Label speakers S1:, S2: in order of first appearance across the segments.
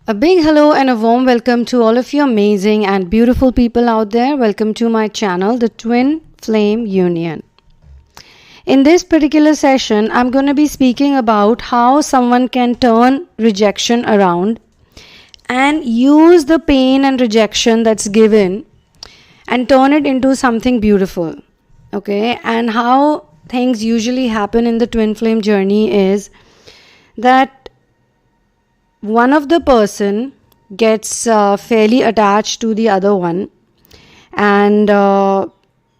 S1: A big hello and a warm welcome to all of you amazing and beautiful people out there. Welcome to my channel, the Twin Flame Union. In this particular session, I'm going to be speaking about how someone can turn rejection around and use the pain and rejection that's given and turn it into something beautiful. Okay, and how things usually happen in the twin flame journey is that one of the person gets fairly attached to the other one, and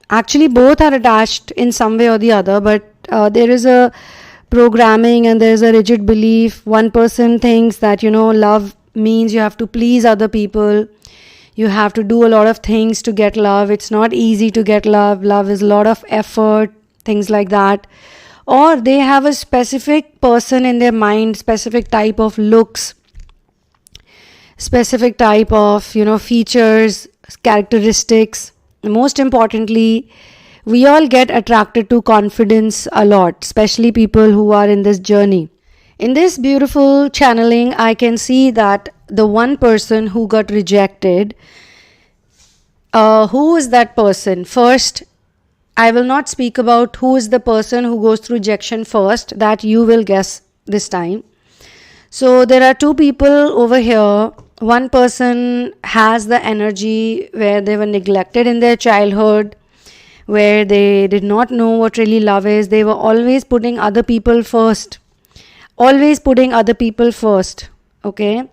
S1: actually both are attached in some way or the other, but there is a programming and there is a rigid belief. One person thinks that love means you have to please other people, you have to do a lot of things to get love. It's not easy to get love is a lot of effort, things like that. Or they have a specific person in their mind, specific type of looks, specific type of features, characteristics. Most importantly, we all get attracted to confidence a lot, especially people who are in this journey. In this beautiful channeling, I can see that the one person who got rejected, who is that person? First, I will not speak about who is the person who goes through rejection first. That you will guess this time. So there are two people over here. One person has the energy where they were neglected in their childhood, where they did not know what really love is. They were always putting other people first. Okay.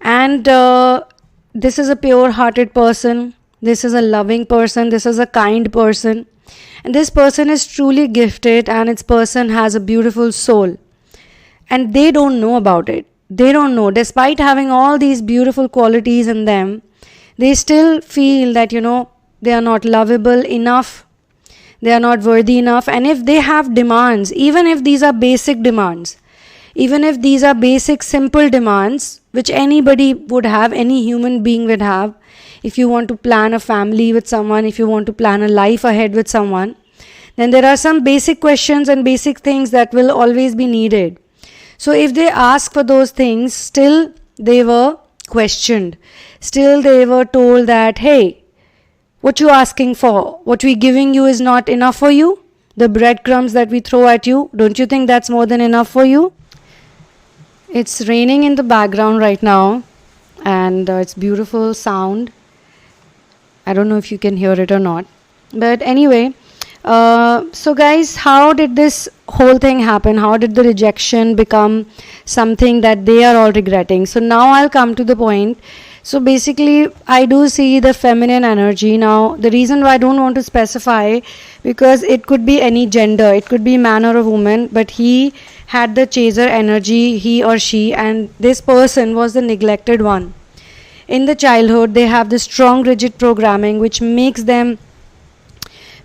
S1: And this is a pure-hearted person. This is a loving person. This is a kind person. And this person is truly gifted, and its person has a beautiful soul. And they don't know about it. They don't know. Despite having all these beautiful qualities in them, they still feel that, they are not lovable enough. They are not worthy enough. And if they have demands, even if these are basic demands, even if these are basic, simple demands, which anybody would have, any human being would have, if you want to plan a family with someone, if you want to plan a life ahead with someone, then there are some basic questions and basic things that will always be needed. So if they ask for those things, still they were questioned. Still they were told that, hey, what you asking for? What we giving you is not enough for you? The breadcrumbs that we throw at you, don't you think that's more than enough for you? It's raining in the background right now, and it's beautiful sound. I don't know if you can hear it or not. But anyway, so guys, how did this whole thing happen? How did the rejection become something that they are all regretting? So now I'll come to the point. So basically, I do see the feminine energy. Now, the reason why I don't want to specify, because it could be any gender. It could be man or a woman, but he had the chaser energy, he or she, and this person was the neglected one. In the childhood, they have this strong, rigid programming which makes them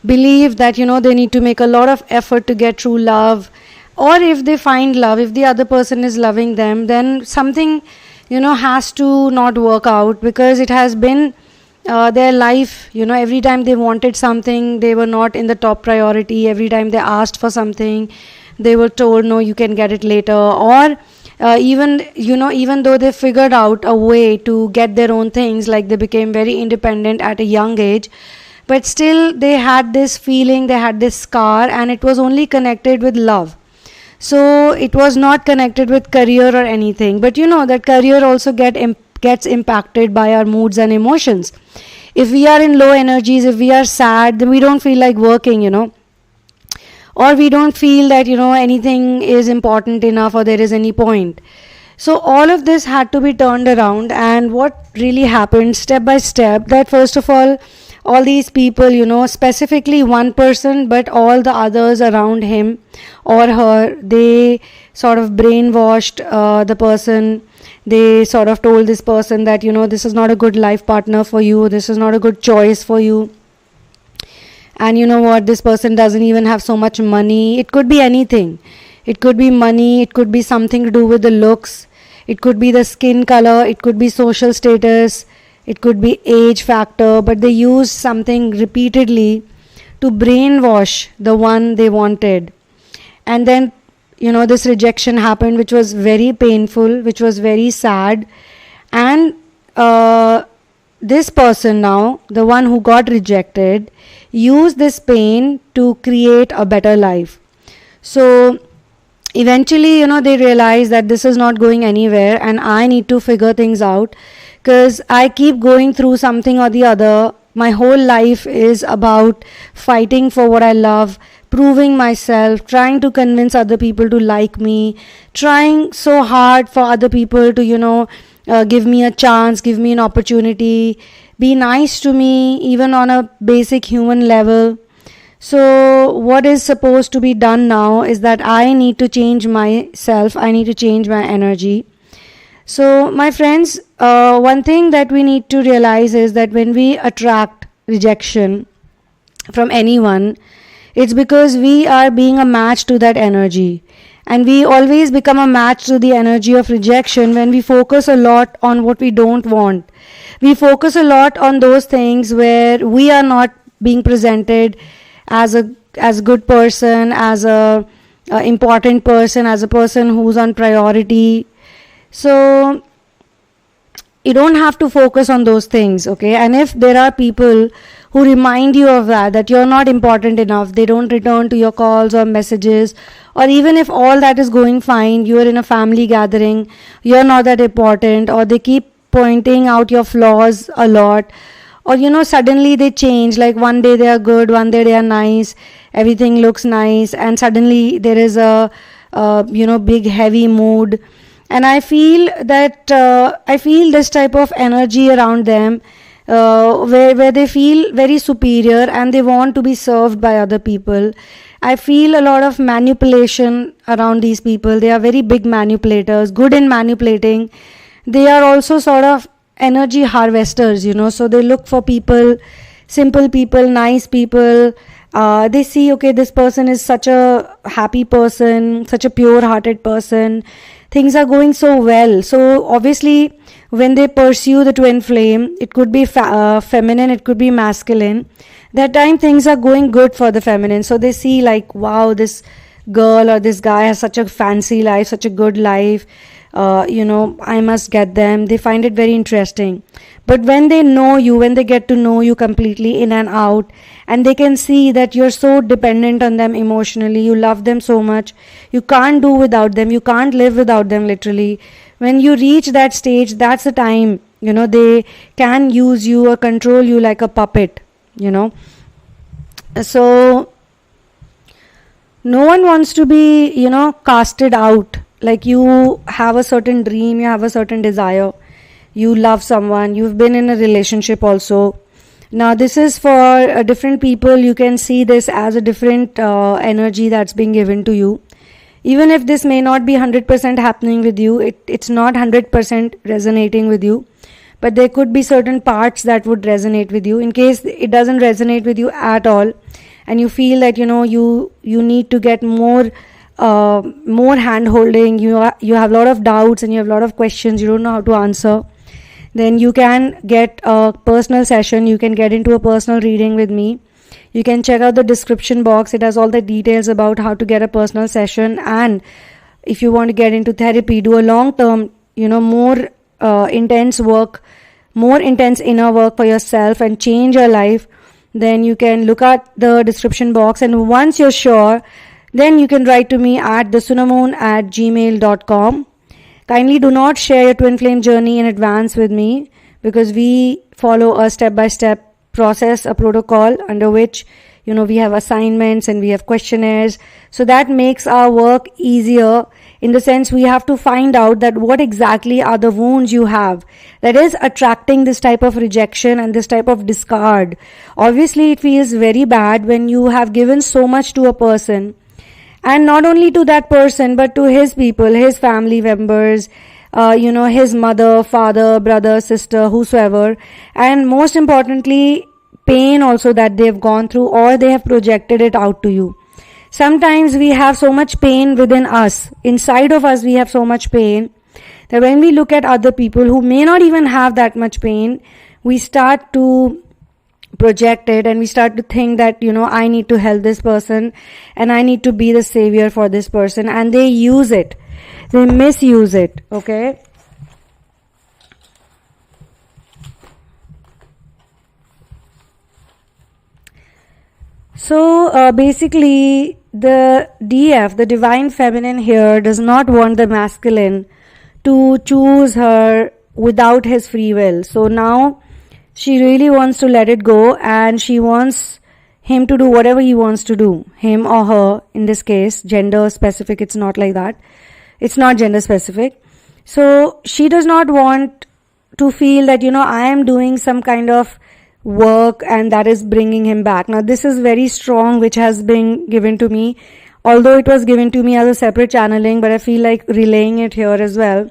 S1: believe that they need to make a lot of effort to get true love. Or if they find love, if the other person is loving them, then something has to not work out, because it has been their life. Every time they wanted something, they were not in the top priority. Every time they asked for something, they were told, no, you can get it later. Or even though they figured out a way to get their own things, like they became very independent at a young age, but still they had this feeling, they had this scar, and it was only connected with love. So it was not connected with career or anything. But that career also gets impacted by our moods and emotions. If we are in low energies, if we are sad, then we don't feel like working, or we don't feel that anything is important enough, or there is any point. So all of this had to be turned around. And what really happened step by step, that first of all these people, specifically one person, but all the others around him or her, they sort of brainwashed the person. They sort of told this person that this is not a good life partner for you, this is not a good choice for you. And you know what, this person doesn't even have so much money. It could be anything. It could be money, it could be something to do with the looks, it could be the skin color, it could be social status, it could be age factor. But they used something repeatedly to brainwash the one they wanted. And then this rejection happened, which was very painful, which was very sad. And this person now, the one who got rejected, used this pain to create a better life. So eventually, they realize that this is not going anywhere and I need to figure things out, because I keep going through something or the other. My whole life is about fighting for what I love, proving myself, trying to convince other people to like me, trying so hard for other people to, give me a chance, give me an opportunity, be nice to me, even on a basic human level. So what is supposed to be done now is that I need to change myself, I need to change my energy. So my friends, one thing that we need to realize is that when we attract rejection from anyone, it's because we are being a match to that energy. And we always become a match to the energy of rejection when we focus a lot on what we don't want. We focus a lot on those things where we are not being presented as a good person, as a important person, as a person who's on priority. So you don't have to focus on those things, okay? And if there are people who remind you of that you're not important enough, they don't return to your calls or messages, or even if all that is going fine, you're in a family gathering, you're not that important, or they keep pointing out your flaws a lot, or suddenly they change, like one day they are good, one day they are nice, everything looks nice, and suddenly there is a big heavy mood. And I feel that I feel this type of energy around them, where they feel very superior and they want to be served by other people. I feel a lot of manipulation around these people. They are very big manipulators, good in manipulating. They are also sort of energy harvesters, so they look for people, simple people, nice people. They see, okay, this person is such a happy person, such a pure-hearted person. Things are going so well. So obviously, when they pursue the twin flame, it could be feminine, it could be masculine. That time things are going good for the feminine. So they see like, wow, this girl or this guy has such a fancy life, such a good life. I must get them. They find it very interesting. But when they know you, when they get to know you completely in and out, and they can see that you're so dependent on them emotionally, you love them so much, you can't do without them, you can't live without them literally. When you reach that stage, that's the time, they can use you or control you like a puppet, So, no one wants to be, casted out. Like you have a certain dream, you have a certain desire, you love someone, you've been in a relationship also. Now this is for different people. You can see this as a different energy that's being given to you. Even if this may not be 100% happening with you, it's not 100% resonating with you, but there could be certain parts that would resonate with you. In case it doesn't resonate with you at all, and you feel that you need to get more hand holding, you have a lot of doubts and you have a lot of questions, you don't know how to answer, then you can get a personal session. You can get into a personal reading with me. You can check out the description box. It has all the details about how to get a personal session. And if you want to get into therapy, do a long term, more intense work, more intense inner work for yourself and change your life, then you can look at the description box. And once you're sure, then you can write to me at thesunamoon@gmail.com. Kindly do not share your twin flame journey in advance with me, because we follow a step-by-step process, a protocol under which, we have assignments and we have questionnaires. So that makes our work easier, in the sense we have to find out that what exactly are the wounds you have that is attracting this type of rejection and this type of discard. Obviously, it feels very bad when you have given so much to a person, and not only to that person, but to his people, his family members, his mother, father, brother, sister, whosoever. And most importantly, pain also that they've gone through, or they have projected it out to you. Sometimes we have so much pain within us. Inside of us, we have so much pain that when we look at other people who may not even have that much pain, we start to project it and we start to think that, I need to help this person and I need to be the savior for this person, and they use it. They misuse it, okay? So basically, the DF, the Divine Feminine here, does not want the masculine to choose her without his free will. So now she really wants to let it go, and she wants him to do whatever he wants to do. Him or her, in this case, gender specific, it's not like that. It's not gender specific. So she does not want to feel that, I am doing some kind of work and that is bringing him back. Now, this is very strong, which has been given to me, although it was given to me as a separate channeling, but I feel like relaying it here as well,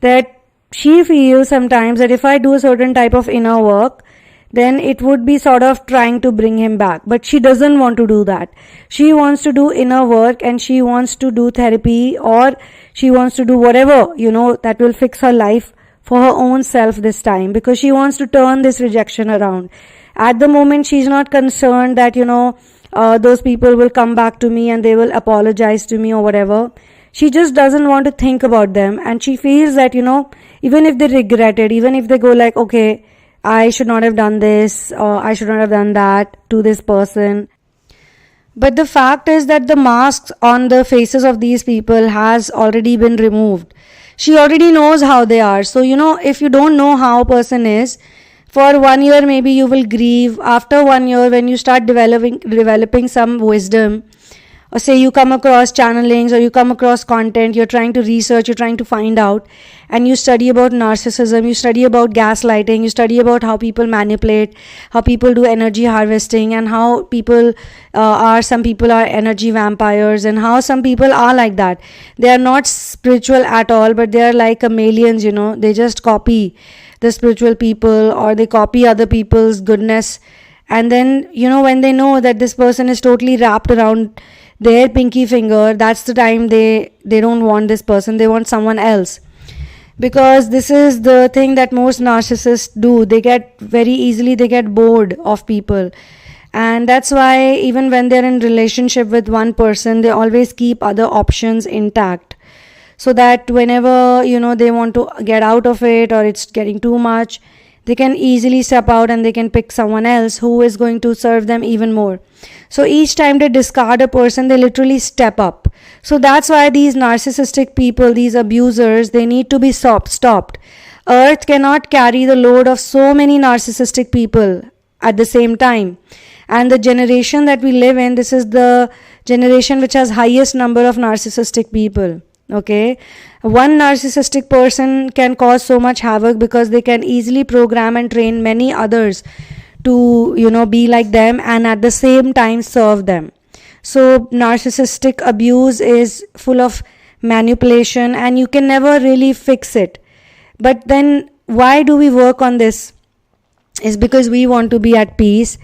S1: that she feels sometimes that if I do a certain type of inner work, then it would be sort of trying to bring him back. But she doesn't want to do that. She wants to do inner work, and she wants to do therapy, or she wants to do whatever, that will fix her life for her own self this time, because she wants to turn this rejection around. At the moment, she's not concerned that, those people will come back to me and they will apologize to me or whatever. She just doesn't want to think about them, and she feels that, even if they regret it, even if they go like, okay, I should not have done this, or I should not have done that to this person. But the fact is that the masks on the faces of these people has already been removed. She already knows how they are. So, if you don't know how a person is, for 1 year maybe you will grieve. After 1 year, when you start developing some wisdom, or say you come across channelings, or you come across content, you're trying to research, you're trying to find out, and you study about narcissism, you study about gaslighting, you study about how people manipulate, how people do energy harvesting, and how some people are energy vampires, and how some people are like that. They are not spiritual at all, but they are like chameleons, they just copy the spiritual people, or they copy other people's goodness. And then, when they know that this person is totally wrapped around their pinky finger, that's the time they don't want this person, they want someone else. Because this is the thing that most narcissists do. They get bored of people, and that's why even when they're in relationship with one person, they always keep other options intact, so that whenever they want to get out of it, or it's getting too much, they can easily step out and they can pick someone else who is going to serve them even more. So each time they discard a person, they literally step up. So that's why these narcissistic people, these abusers, they need to be stopped. Earth cannot carry the load of so many narcissistic people at the same time. And the generation that we live in, this is the generation which has highest number of narcissistic people. Okay, one narcissistic person can cause so much havoc, because they can easily program and train many others to be like them, and at the same time serve them. So narcissistic abuse is full of manipulation, and you can never really fix it. But then why do we work on this? Is because we want to be at peace,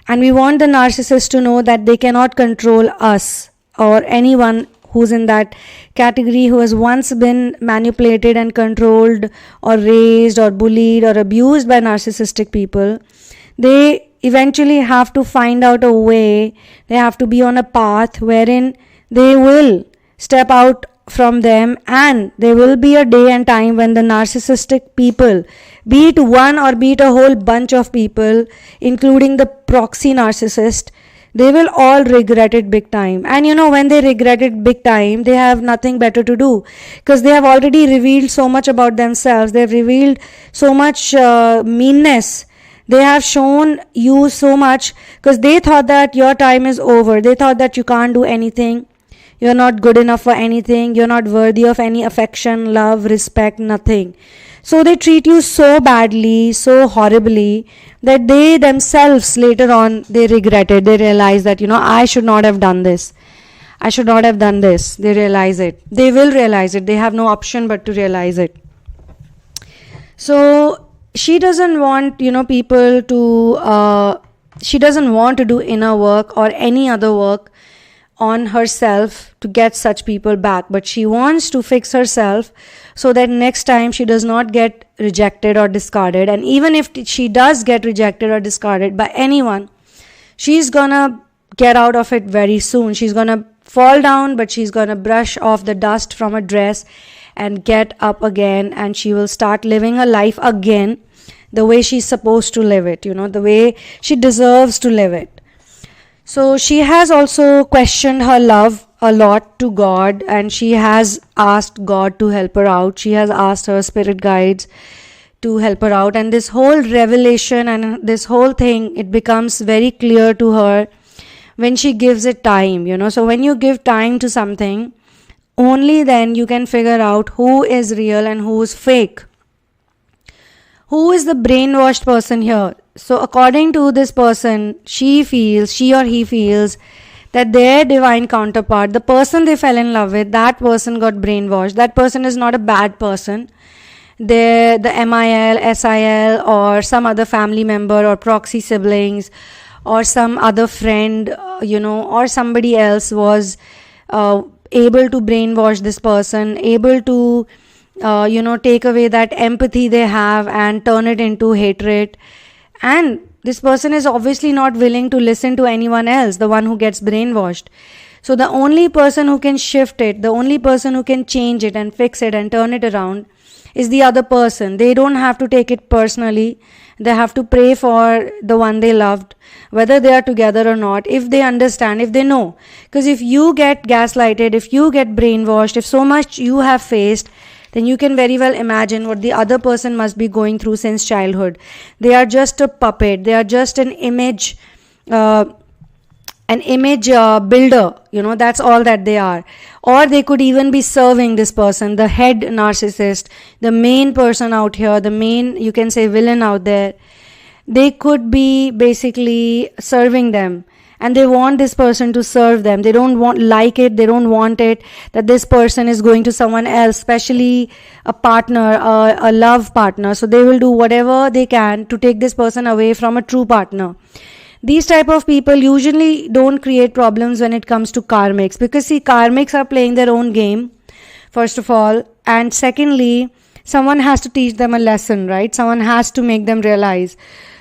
S1: and we want the narcissist to know that they cannot control us or anyone who's in that category, who has once been manipulated and controlled, or raised or bullied or abused by narcissistic people. They eventually have to find out a way, they have to be on a path wherein they will step out from them, and there will be a day and time when the narcissistic people, be it one or be it a whole bunch of people, including the proxy narcissist, they will all regret it big time. And when they regret it big time, they have nothing better to do, because they have already revealed so much about themselves. They've revealed so much meanness. They have shown you so much, because they thought that your time is over. They thought that you can't do anything. You're not good enough for anything. You're not worthy of any affection, love, respect, nothing. So they treat you so badly, so horribly, that they themselves later on, they regret it. They realize that, I should not have done this. I should not have done this. They realize it. They will realize it. They have no option but to realize it. So she doesn't want, people to, she doesn't want to do inner work or any other work on herself to get such people back, but she wants to fix herself so that next time she does not get rejected or discarded. And even if she does get rejected or discarded by anyone, she's gonna get out of it very soon. She's gonna fall down, but she's gonna brush off the dust from her dress and get up again, and she will start living her life again the way she's supposed to live it, the way she deserves to live it. So she has also questioned her love a lot to God, and she has asked God to help her out. She has asked her spirit guides to help her out, and this whole revelation and this whole thing, it becomes very clear to her when she gives it time, So when you give time to something, only then you can figure out who is real and who is fake. Who is the brainwashed person here? So according to this person, she or he feels that their divine counterpart, the person they fell in love with, that person got brainwashed. That person is not a bad person. The MIL, SIL, or some other family member or proxy siblings or some other friend, or somebody else was able to brainwash this person, able to take away that empathy they have and turn it into hatred. And this person is obviously not willing to listen to anyone else, the one who gets brainwashed. So the only person who can shift it, the only person who can change it and fix it and turn it around is the other person. They don't have to take it personally. They have to pray for the one they loved, whether they are together or not, if they understand, if they know. Because if you get gaslighted, if you get brainwashed, if so much you have faced, then you can very well imagine what the other person must be going through since childhood. They are just a puppet. They are just an image builder, that's all that they are. Or they could even be serving this person, the head narcissist, the main person out here, the main, you can say, villain out there. They could be basically serving them, and they want this person to serve them. They don't want it that this person is going to someone else, especially a partner, a love partner. So they will do whatever they can to take this person away from a true partner. These type of people usually don't create problems when it comes to karmics, because see, karmics are playing their own game, first of all, and secondly, someone has to teach them a lesson, right? Someone has to make them realize.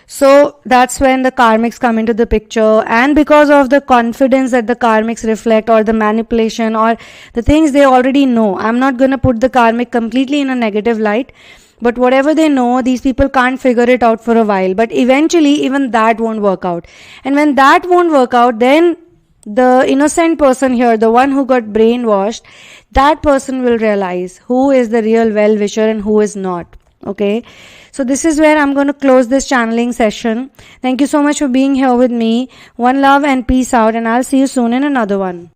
S1: So that's when the karmics come into the picture, and because of the confidence that the karmics reflect, or the manipulation, or the things they already know. I'm not going to put the karmic completely in a negative light, but whatever they know, these people can't figure it out for a while. But eventually, even that won't work out. And when that won't work out, then the innocent person here, the one who got brainwashed, that person will realize who is the real well-wisher and who is not. Okay, so this is where I'm going to close this channeling session. Thank you so much for being here with me. One love and peace out, and I'll see you soon in another one.